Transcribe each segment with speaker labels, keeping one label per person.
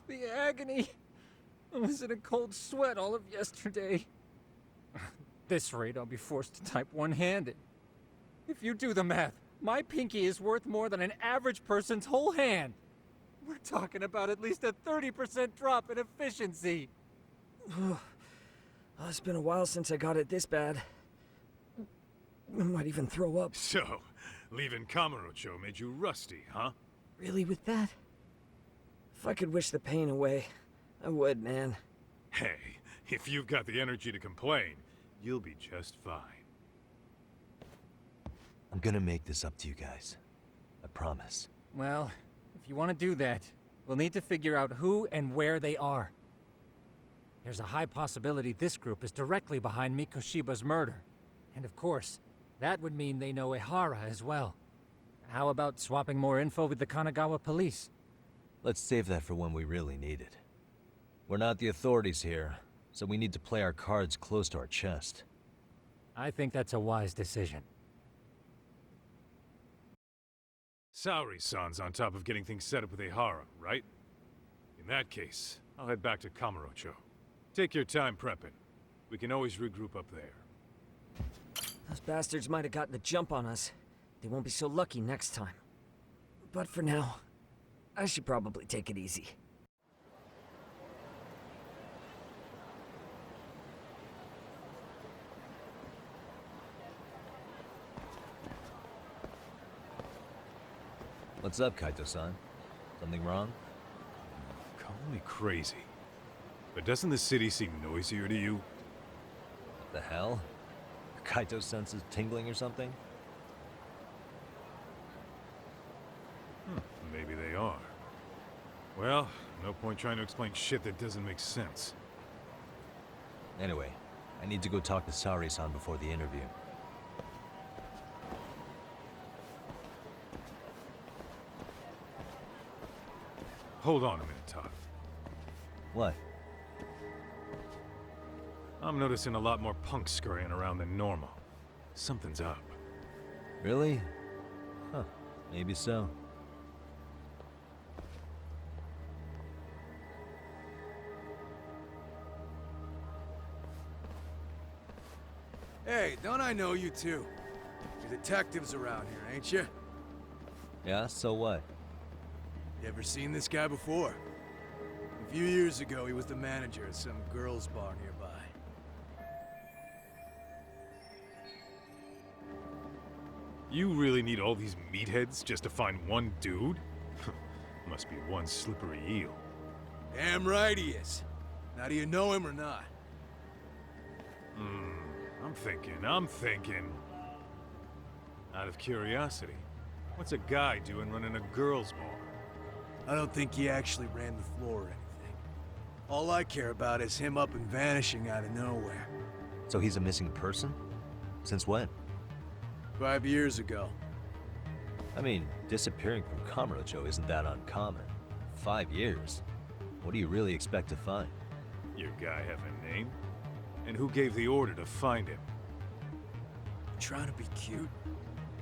Speaker 1: The agony. I was in a cold sweat all of yesterday. At this rate, I'll be forced to type one-handed. If you do the math, my pinky is worth more than an average person's whole hand. We're talking about at least a 30% drop in efficiency.
Speaker 2: It's been a while since I got it this bad. I might even throw up.
Speaker 3: So, leaving Kamurocho made you rusty, huh?
Speaker 2: Really, with that? If I could wish the pain away, I would, man.
Speaker 3: Hey, if you've got the energy to complain, you'll be just fine.
Speaker 4: I'm gonna make this up to you guys. I promise.
Speaker 1: Well, if you want to do that, we'll need to figure out who and where they are. There's a high possibility this group is directly behind Mikoshiba's murder. And of course, that would mean they know Ehara as well. How about swapping more info with the Kanagawa police?
Speaker 4: Let's save that for when we really need it. We're not the authorities here, so we need to play our cards close to our chest.
Speaker 1: I think that's a wise decision.
Speaker 3: Saori-san's on top of getting things set up with Ehara, right? In that case, I'll head back to Kamurocho. Take your time prepping. We can always regroup up there.
Speaker 2: Those bastards might have gotten the jump on us. They won't be so lucky next time. But for now, I should probably take it easy.
Speaker 4: What's up, Kaito-san? Something wrong?
Speaker 3: Call me crazy, but doesn't the city seem noisier to you?
Speaker 4: What the hell? Kaito's senses tingling or something?
Speaker 3: Maybe they are. Well, no point trying to explain shit that doesn't make sense.
Speaker 4: Anyway, I need to go talk to Saori-san before the interview.
Speaker 3: Hold on a minute, Todd.
Speaker 4: What?
Speaker 3: I'm noticing a lot more punks scurrying around than normal. Something's up.
Speaker 4: Really? Huh, maybe so.
Speaker 5: Hey, don't I know you two? You're detectives around here, ain't you?
Speaker 4: Yeah, so what?
Speaker 5: You ever seen this guy before? A few years ago, he was the manager at some girls' bar nearby.
Speaker 3: You really need all these meatheads just to find one dude? Must be one slippery eel.
Speaker 5: Damn right he is. Now, do you know him or not?
Speaker 3: I'm thinking. Out of curiosity, what's a guy doing running a girls' bar?
Speaker 5: I don't think he actually ran the floor or anything. All I care about is him up and vanishing out of nowhere.
Speaker 4: So he's a missing person? Since when?
Speaker 5: 5 years ago.
Speaker 4: I mean, disappearing from Kamurocho isn't that uncommon. 5 years? What do you really expect to find?
Speaker 3: Your guy have a name? And who gave the order to find him?
Speaker 5: Trying to be cute?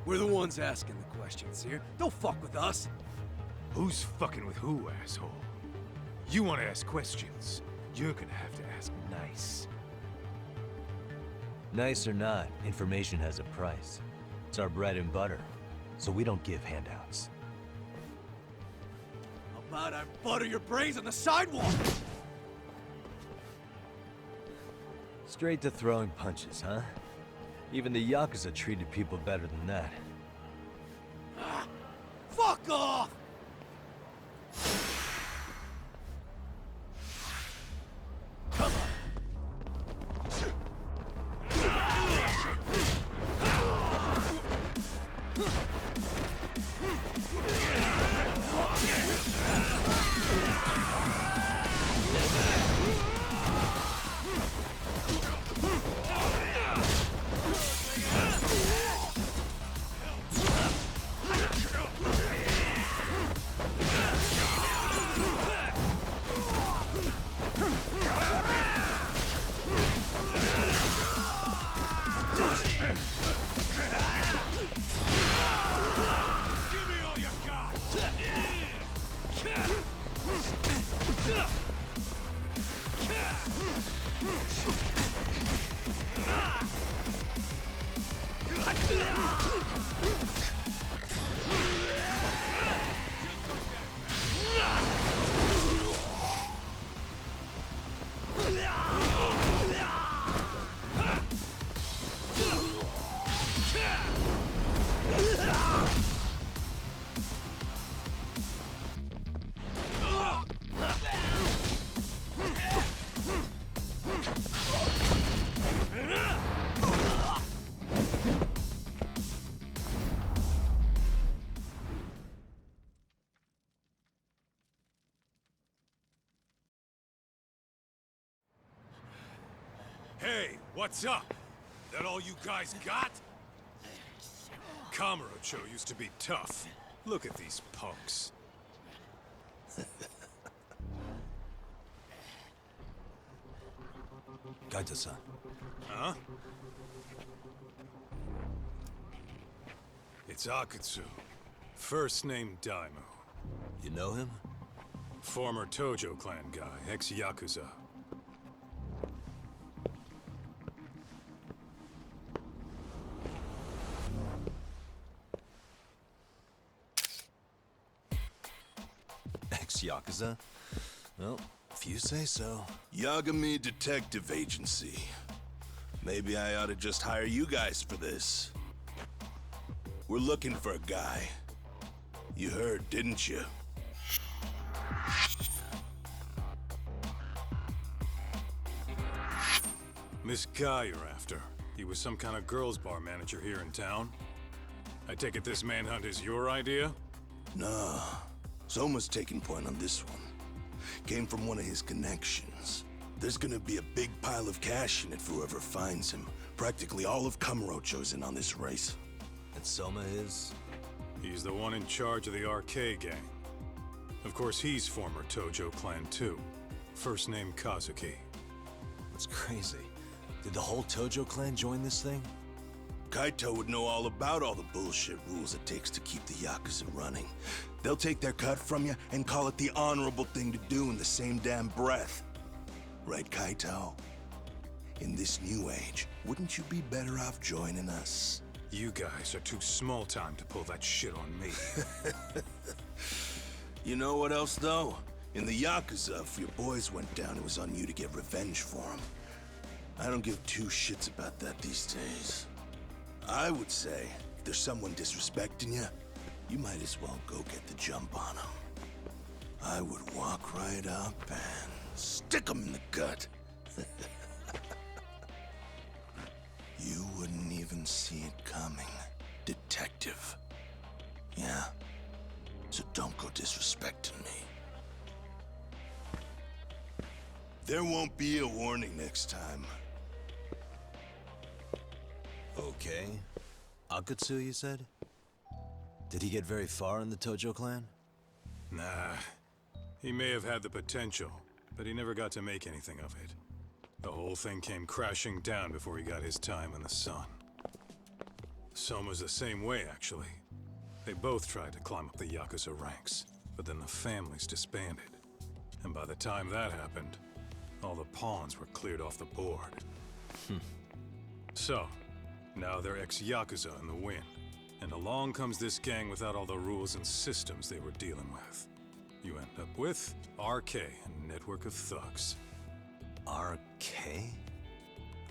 Speaker 5: We're the ones asking the questions here. Don't fuck with us.
Speaker 3: Who's fucking with who, asshole? You want to ask questions, you're gonna have to ask nice.
Speaker 4: Nice or not, information has a price. It's our bread and butter, so we don't give handouts.
Speaker 5: How about I butter your brains on the sidewalk?
Speaker 4: Straight to throwing punches, huh? Even the Yakuza treated people better than that.
Speaker 5: Fuck off!
Speaker 3: Hey, what's up? That all you guys got? Kamurocho used to be tough. Look at these punks.
Speaker 4: Kaito-san.
Speaker 3: Huh? It's Akutsu. First name Daimu.
Speaker 4: You know him?
Speaker 3: Former Tojo clan guy, ex-yakuza.
Speaker 4: Ex-yakuza? Well, if you say so.
Speaker 6: Yagami Detective Agency. Maybe I ought to just hire you guys for this. We're looking for a guy. You heard, didn't you?
Speaker 3: This guy you're after, he was some kind of girls' bar manager here in town? I take it this manhunt is your idea?
Speaker 6: Nah. Soma's taking point on this one. Came from one of his connections. There's gonna be a big pile of cash in it for whoever finds him. Practically all of Kamurocho's in on this race.
Speaker 4: And Soma is?
Speaker 3: He's the one in charge of the RK gang. Of course, he's former Tojo clan too. First name Kazuki.
Speaker 4: That's crazy. Did the whole Tojo clan join this thing?
Speaker 6: Kaito would know all about all the bullshit rules it takes to keep the Yakuza running. They'll take their cut from you and call it the honorable thing to do in the same damn breath. Right, Kaito? In this new age, wouldn't you be better off joining us?
Speaker 3: You guys are too small time to pull that shit on me.
Speaker 6: You know what else, though? In the Yakuza, if your boys went down, it was on you to get revenge for them. I don't give two shits about that these days. I would say, if there's someone disrespecting you, you might as well go get the jump on them. I would walk right up and stick them in the gut. You wouldn't even see it coming, detective. Yeah? So don't go disrespecting me. There won't be a warning next time.
Speaker 4: Okay. Akutsu, you said? Did he get very far in the Tojo clan?
Speaker 3: Nah. He may have had the potential, but he never got to make anything of it. The whole thing came crashing down before he got his time in the sun. Soma's the same way, actually. They both tried to climb up the Yakuza ranks, but then the families disbanded. And by the time that happened, all the pawns were cleared off the board. So, now they're ex-Yakuza in the wind. And along comes this gang without all the rules and systems they were dealing with. You end up with RK, a network of thugs.
Speaker 4: RK?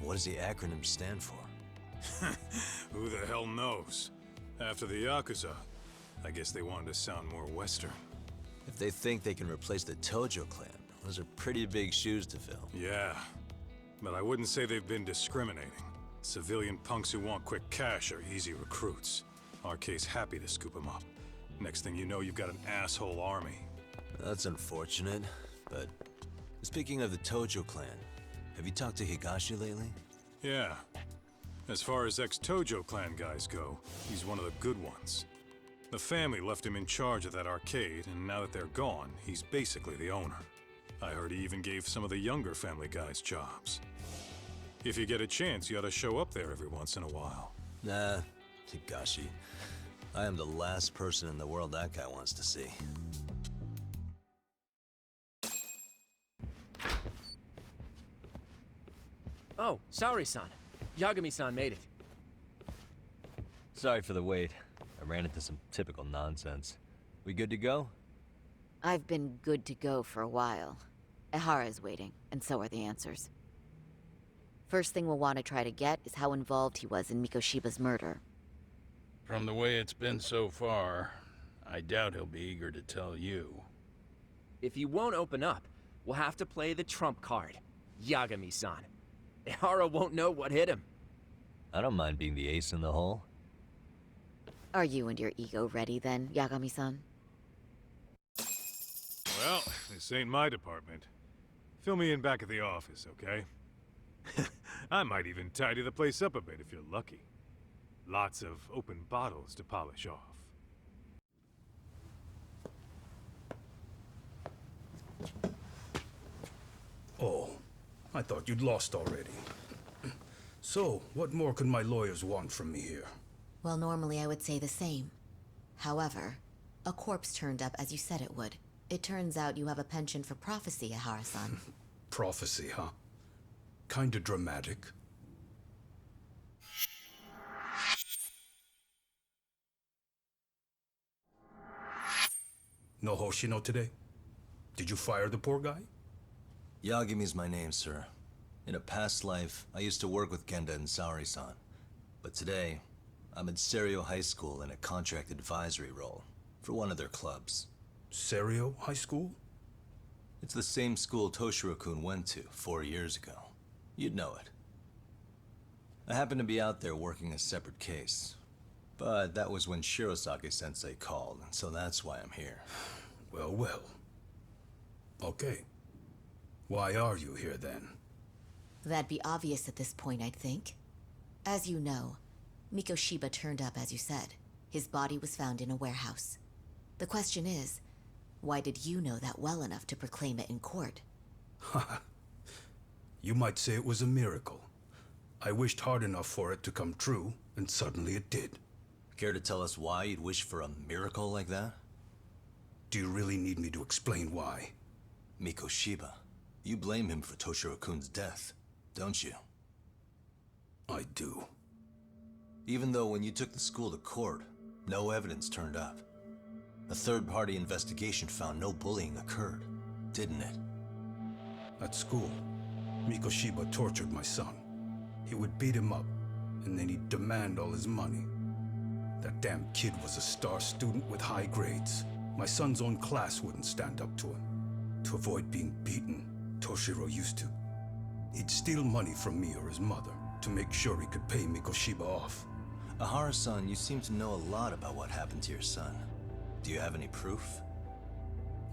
Speaker 4: What does the acronym stand for?
Speaker 3: Who the hell knows? After the Yakuza, I guess they wanted to sound more Western.
Speaker 4: If they think they can replace the Tojo clan, those are pretty big shoes to fill.
Speaker 3: Yeah, but I wouldn't say they've been discriminating. Civilian punks who want quick cash are easy recruits. RK's happy to scoop them up. Next thing you know, you've got an asshole army.
Speaker 4: That's unfortunate, but speaking of the Tojo clan, have you talked to Higashi lately?
Speaker 3: Yeah. As far as ex-Tojo clan guys go, he's one of the good ones. The family left him in charge of that arcade, and now that they're gone, he's basically the owner. I heard he even gave some of the younger family guys jobs. If you get a chance, you ought to show up there every once in a while.
Speaker 4: Nah, Higashi. I am the last person in the world that guy wants to see.
Speaker 2: Oh, sorry-san. Yagami-san made it.
Speaker 4: Sorry for the wait. I ran into some typical nonsense. We good to go?
Speaker 7: I've been good to go for a while. Ehara's waiting, and so are the answers. First thing we'll want to try to get is how involved he was in Mikoshiba's murder.
Speaker 8: From the way it's been so far, I doubt he'll be eager to tell you.
Speaker 9: If he won't open up, we'll have to play the trump card. Yagami-san. Ehara won't know what hit him.
Speaker 4: I don't mind being the ace in the hole.
Speaker 7: Are you and your ego ready then, Yagami-san?
Speaker 3: Well, this ain't my department. Fill me in back at the office, okay? I might even tidy the place up a bit if you're lucky. Lots of open bottles to polish off.
Speaker 10: Oh, I thought you'd lost already. So, what more could my lawyers want from me here?
Speaker 11: Well, normally I would say the same. However, a corpse turned up as you said it would. It turns out you have a penchant for prophecy, Ehara-san.
Speaker 10: Prophecy, huh? Kinda dramatic. No Hoshino today? Did you fire the poor guy?
Speaker 4: Yagami's my name, sir. In a past life, I used to work with Kenda and Saori-san. But today, I'm at Serio High School in a contract advisory role for one of their clubs.
Speaker 10: Serio High School?
Speaker 4: It's the same school Toshiro-kun went to 4 years ago. You'd know it. I happened to be out there working a separate case. But that was when Shirosake-sensei called, so that's why I'm here.
Speaker 10: Well, well. Okay. Why are you here then?
Speaker 11: That'd be obvious at this point, I'd think. As you know, Mikoshiba turned up as you said. His body was found in a warehouse. The question is, why did you know that well enough to proclaim it in court?
Speaker 10: You might say it was a miracle. I wished hard enough for it to come true, and suddenly it did.
Speaker 4: Care to tell us why you'd wish for a miracle like that?
Speaker 10: Do you really need me to explain why?
Speaker 4: Mikoshiba. You blame him for Toshiro-kun's death, don't you?
Speaker 10: I do.
Speaker 4: Even though when you took the school to court, no evidence turned up. A third-party investigation found no bullying occurred, didn't it?
Speaker 10: At school, Mikoshiba tortured my son. He would beat him up, and then he'd demand all his money. That damn kid was a star student with high grades. My son's own class wouldn't stand up to him. To avoid being beaten, Toshiro used to. He'd steal money from me or his mother to make sure he could pay Mikoshiba off.
Speaker 4: Ehara-san, you seem to know a lot about what happened to your son. Do you have any proof?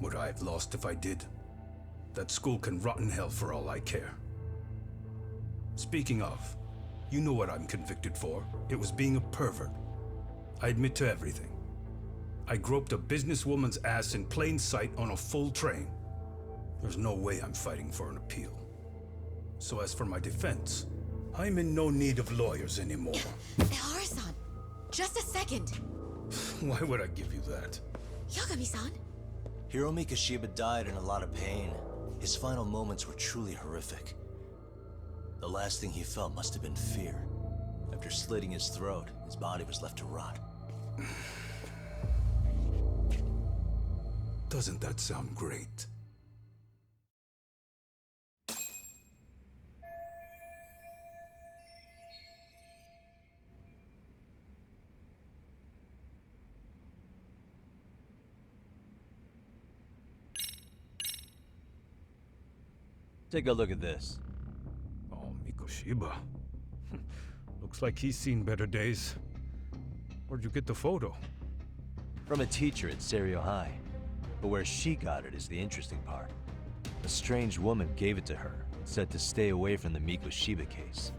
Speaker 10: Would I have lost if I did? That school can rot in hell for all I care. Speaking of, you know what I'm convicted for. It was being a pervert. I admit to everything. I groped a businesswoman's ass in plain sight on a full train. There's no way I'm fighting for an appeal. So as for my defense, I'm in no need of lawyers anymore.
Speaker 11: Ehara-san, just a second.
Speaker 10: Why would I give you that?
Speaker 11: Yagami-san?
Speaker 4: Hiro Mikoshiba died in a lot of pain. His final moments were truly horrific. The last thing he felt must have been fear. After slitting his throat, his body was left to rot.
Speaker 10: Doesn't that sound great?
Speaker 4: Take a look at this.
Speaker 10: Oh, Mikoshiba. Looks like he's seen better days. Where'd you get the photo?
Speaker 4: From a teacher at Serio High. But where she got it is the interesting part. A strange woman gave it to her and said to stay away from the Mikoshiba case.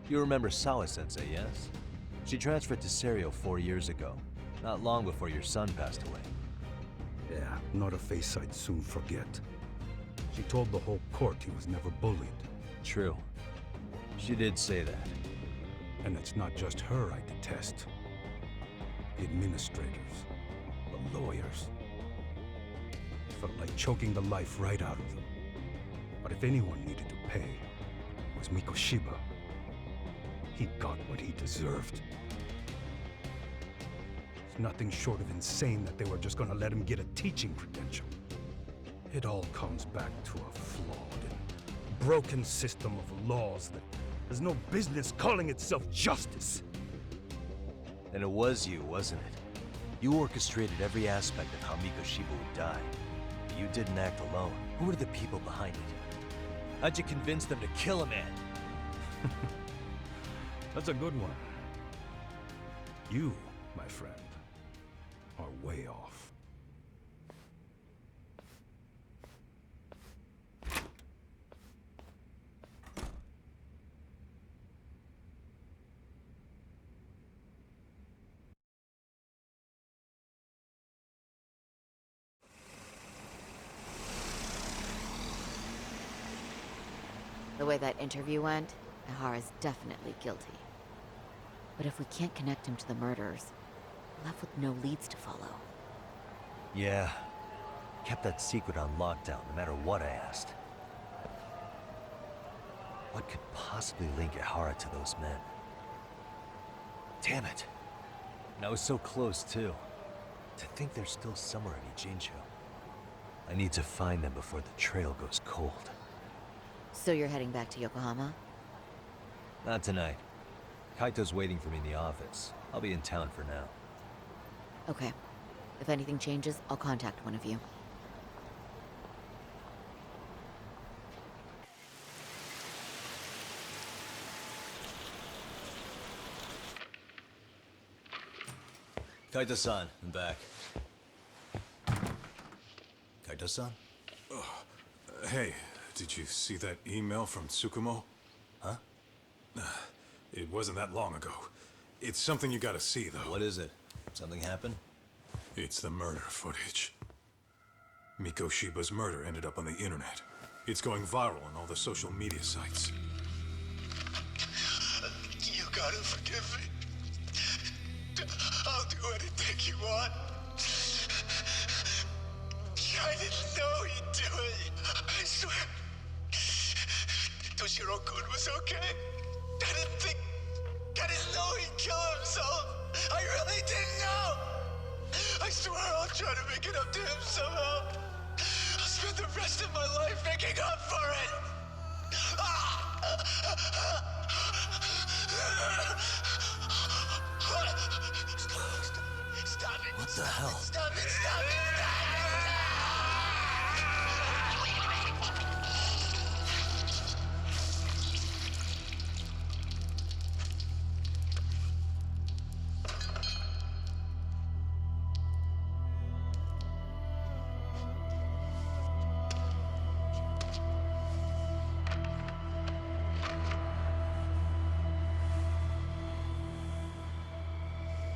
Speaker 4: You remember Sawa-sensei, yes? She transferred to Serio 4 years ago, not long before your son passed away.
Speaker 10: Yeah, not a face I'd soon forget. She told the whole court he was never bullied.
Speaker 4: True. She did say that.
Speaker 10: And it's not just her I detest. The administrators, the lawyers. It felt like choking the life right out of them. But if anyone needed to pay, it was Mikoshiba. He got what he deserved. It's nothing short of insane that they were just gonna let him get a teaching credential. It all comes back to a flawed and broken system of laws that
Speaker 5: has no business calling itself justice.
Speaker 12: And it was you, wasn't it? You orchestrated every aspect of how Mikoshiba would die. But you didn't act alone. Who were the people behind it? How'd you convince them to kill a man?
Speaker 10: That's a good one. You, my friend, are way off.
Speaker 7: The way that interview went, Ihara's definitely guilty. But if we can't connect him to the murderers, we're left with no leads to follow.
Speaker 12: Yeah. Kept that secret on lockdown, no matter what I asked. What could possibly link Ihara to those men? Damn it. And I was so close, too. To think they're still somewhere in Ijincho. I need to find them before the trail goes cold.
Speaker 7: So you're heading back to Yokohama?
Speaker 12: Not tonight. Kaito's waiting for me in the office. I'll be in town for now.
Speaker 7: Okay. If anything changes, I'll contact one of you.
Speaker 4: Kaito-san, I'm back. Kaito-san?
Speaker 3: Hey, did you see that email from Tsukumo?
Speaker 4: Huh?
Speaker 3: It wasn't that long ago. It's something you gotta see, though.
Speaker 4: What is it? Something happened?
Speaker 3: It's the murder footage. Mikoshiba's murder ended up on the internet. It's going viral on all the social media sites.
Speaker 6: You gotta forgive me. I'll do anything you want. I didn't know he'd do it. I swear. Toshiro-kun was okay. I didn't know he'd kill himself. I really didn't know. I swear I'll try to make it up to him somehow. I'll spend the rest of my life making up for it. Stop it.
Speaker 4: What the hell?
Speaker 6: Stop it. Stop it.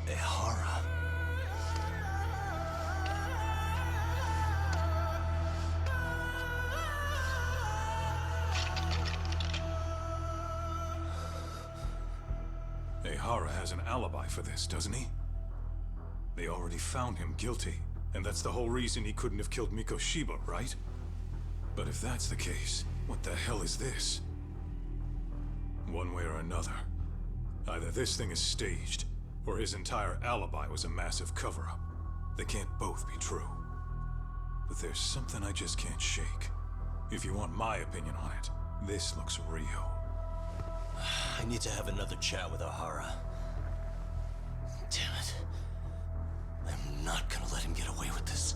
Speaker 4: Ihara.
Speaker 3: Ihara has an alibi for this, doesn't he? They already found him guilty, and that's the whole reason he couldn't have killed Mikoshiba, right? But if that's the case, what the hell is this? One way or another, either this thing is staged, or his entire alibi was a massive cover-up. They can't both be true. But there's something I just can't shake. If you want my opinion on it, this looks real.
Speaker 4: I need to have another chat with Ihara. Damn it. I'm not gonna let him get away with this.